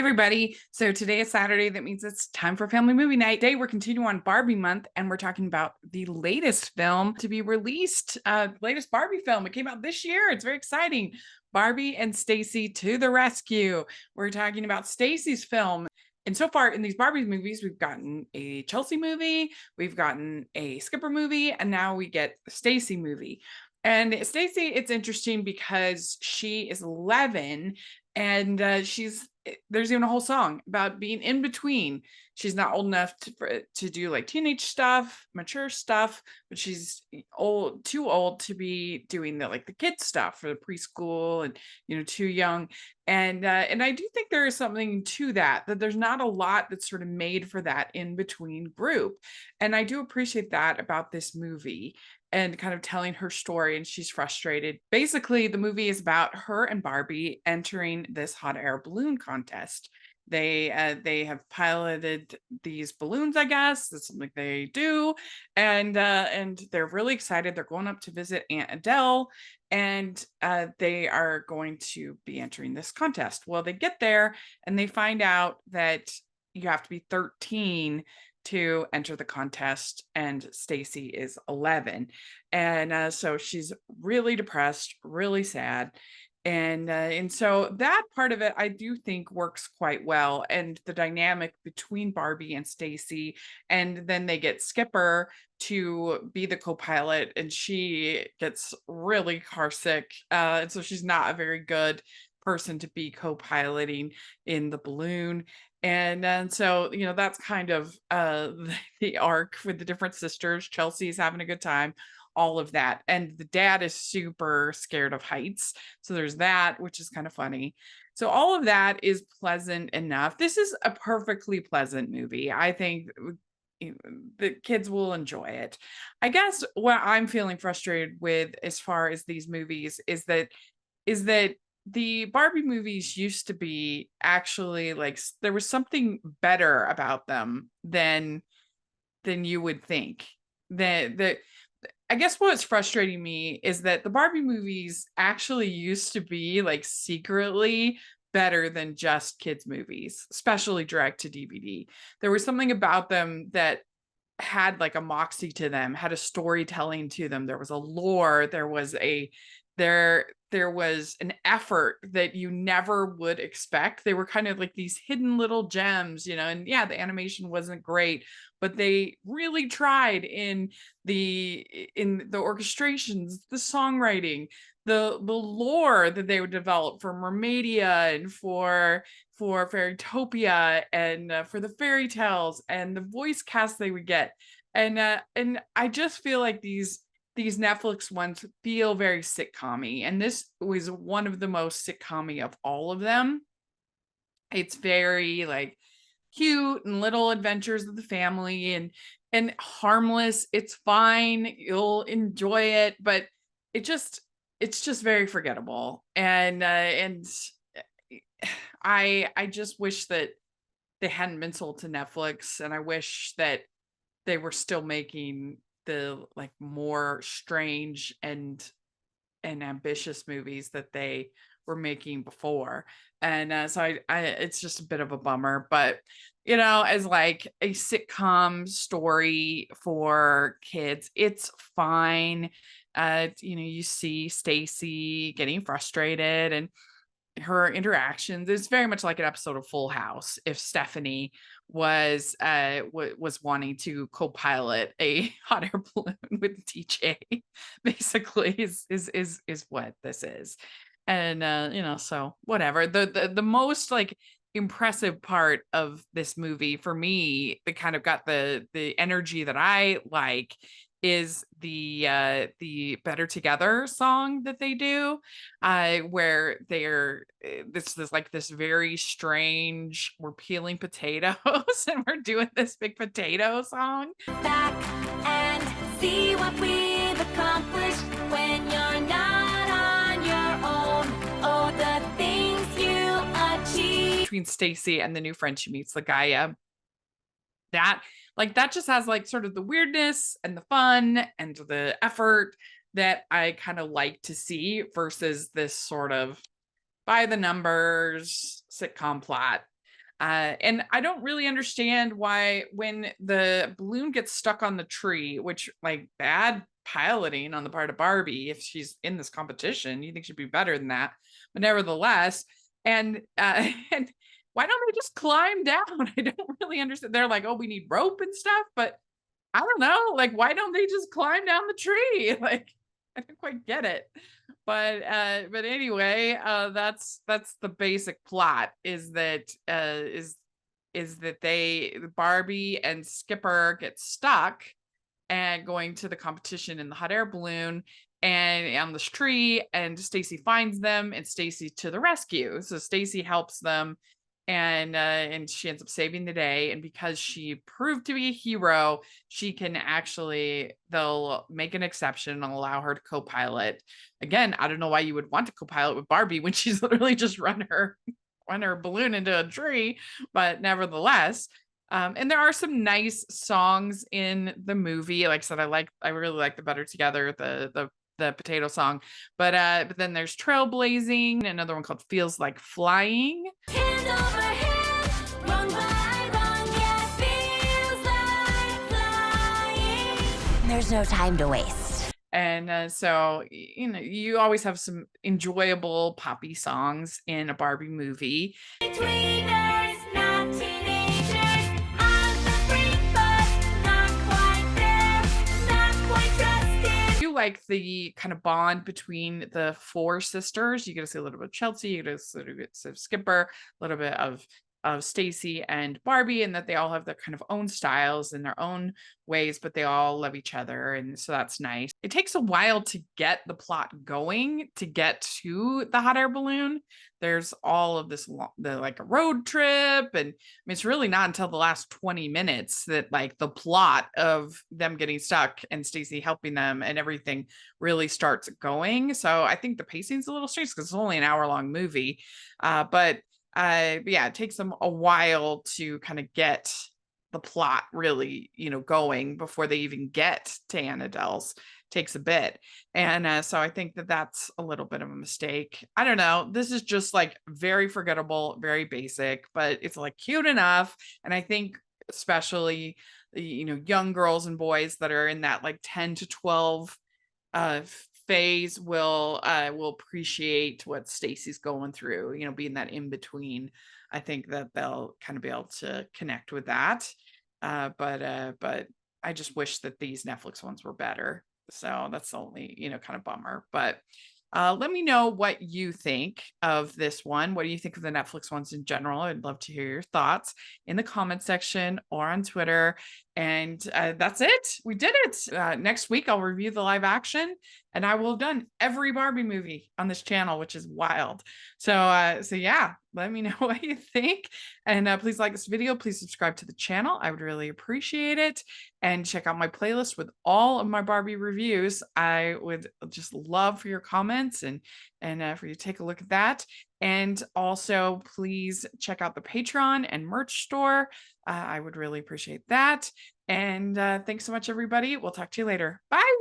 everybody. So today is Saturday. That means it's time for family movie night. Today we're continuing on Barbie month and we're talking about the latest film to be released, latest Barbie film. It came out this year. It's very exciting. Barbie and Stacie to the rescue. We're talking about Stacie's film. And so far in these Barbie movies, we've gotten a Chelsea movie, we've gotten a Skipper movie, and now we get the Stacie movie. And Stacie, it's interesting because she is 11 and there's even a whole song about being in between. She's not old enough to do like teenage stuff, mature stuff, but she's too old to be doing the kid stuff for the preschool, and too young. And I do think there is something to that there's not a lot that's sort of made for that in between group. And I do appreciate that about this movie and kind of telling her story, and she's frustrated. Basically, the movie is about her and Barbie entering this hot air balloon contest. They have piloted these balloons, I guess. That's something they do, and they're really excited. They're going up to visit Aunt Adele, and they are going to be entering this contest. Well, they get there and they find out that you have to be 13 to enter the contest, and Stacie is 11. And so she's really depressed, really sad. And so that part of it I do think works quite well, and the dynamic between Barbie and Stacie. And then they get Skipper to be the co-pilot, and she gets really car sick, and so she's not a very good person to be co-piloting in the balloon. And so that's kind of the arc with the different sisters. Chelsea's having a good time, all of that. And the dad is super scared of heights. So there's that, which is kind of funny. So all of that is pleasant enough. This is a perfectly pleasant movie. I think the kids will enjoy it. I guess what I'm feeling frustrated with as far as these movies is that the Barbie movies used to be actually there was something better about them than you would think. That I guess what's frustrating me is that the Barbie movies actually used to be secretly better than just kids movies, especially direct to DVD. There was something about them that had a moxie to them, had a storytelling to them. There was a lore, there was an effort that you never would expect. They were kind of like these hidden little gems, and yeah, the animation wasn't great, but they really tried in the orchestrations, the songwriting, the lore that they would develop for Mermaidia and for Fairytopia, and for the fairy tales and the voice cast they would get. And I just feel like these Netflix ones feel very sitcom-y, and this was one of the most sitcom-y of all of them. It's very cute and little adventures of the family, and harmless. It's fine. You'll enjoy it, but it's just very forgettable. And I just wish that they hadn't been sold to Netflix, and I wish that they were still making the more strange and ambitious movies that they were making before. And so I it's just a bit of a bummer, but as a sitcom story for kids, it's fine. You see Stacie getting frustrated, and her interactions. It's very much like an episode of Full House if Stephanie was wanting to co-pilot a hot air balloon with DJ. Basically is what this is. And so whatever. The most impressive part of this movie for me that kind of got the energy that I like is the Better Together song that they do, where they're this very strange, we're peeling potatoes and we're doing this big potato song. Back and see what we've accomplished when you're not on your own. Oh, the things you achieve. Between Stacie and the new friend she meets, the Gaia. That just has sort of the weirdness and the fun and the effort that I kind of like to see versus this sort of by the numbers sitcom plot And I don't really understand why when the balloon gets stuck on the tree, which like bad piloting on the part of Barbie, if she's in this competition, you think she'd be better than that. But nevertheless, and and why don't they just climb down? I don't really understand. They're like, oh, we need rope and stuff, but I don't know, like, why don't they just climb down the tree? Like, I don't quite get it. But anyway, that's the basic plot is that they Barbie and Skipper get stuck and going to the competition in the hot air balloon and on this tree, and Stacy finds them and Stacy to the rescue. So Stacy helps them, and she ends up saving the day, and because she proved to be a hero, she can actually they'll make an exception and allow her to co-pilot. Again, I don't know why you would want to co-pilot with Barbie when she's literally just run her balloon into a tree, but nevertheless, and there are some nice songs in the movie. Like I said, I really like the Better Together, the potato song. But then there's Trailblazing, another one called Feels Like Flying. Hand over hand, rung by rung, yeah, feels like flying. There's no time to waste. And so, you always have some enjoyable poppy songs in a Barbie movie. Tweeners, not teenagers, on the brink, but not quite there, not quite trusted. You like the kind of bond between the four sisters. You get to see a little bit of Chelsea, you get to sort of get to Skipper, a little bit of Stacy and Barbie, and that they all have their kind of own styles and their own ways, but they all love each other. And so that's nice. It takes a while to get the plot going to get to the hot air balloon. There's all of this, like a road trip. And I mean, it's really not until the last 20 minutes that like the plot of them getting stuck and Stacy helping them and everything really starts going. So I think the pacing's a little strange because it's only an hour-long movie. But yeah, it takes them a while to kind of get the plot really, going before they even get to Annabelle's. Takes a bit. And so I think that that's a little bit of a mistake. I don't know. This is just like very forgettable, very basic, but it's like cute enough. And I think especially, young girls and boys that are in that like 10 to 12 phase will appreciate what Stacy's going through, being that in between. I think that they'll kind of be able to connect with that. But I just wish that these Netflix ones were better. So that's the only, kind of bummer. But let me know what you think of this one. What do you think of the Netflix ones in general? I'd love to hear your thoughts in the comment section or on Twitter. And that's it. We did it. Next week, I'll review the live action, and I will have done every Barbie movie on this channel, which is wild. So yeah, let me know what you think. And please like this video. Please subscribe to the channel. I would really appreciate it. And check out my playlist with all of my Barbie reviews. I would just love for your comments and for you to take a look at that. And also, please check out the Patreon and merch store. I would really appreciate that. And thanks so much, everybody. We'll talk to you later. Bye.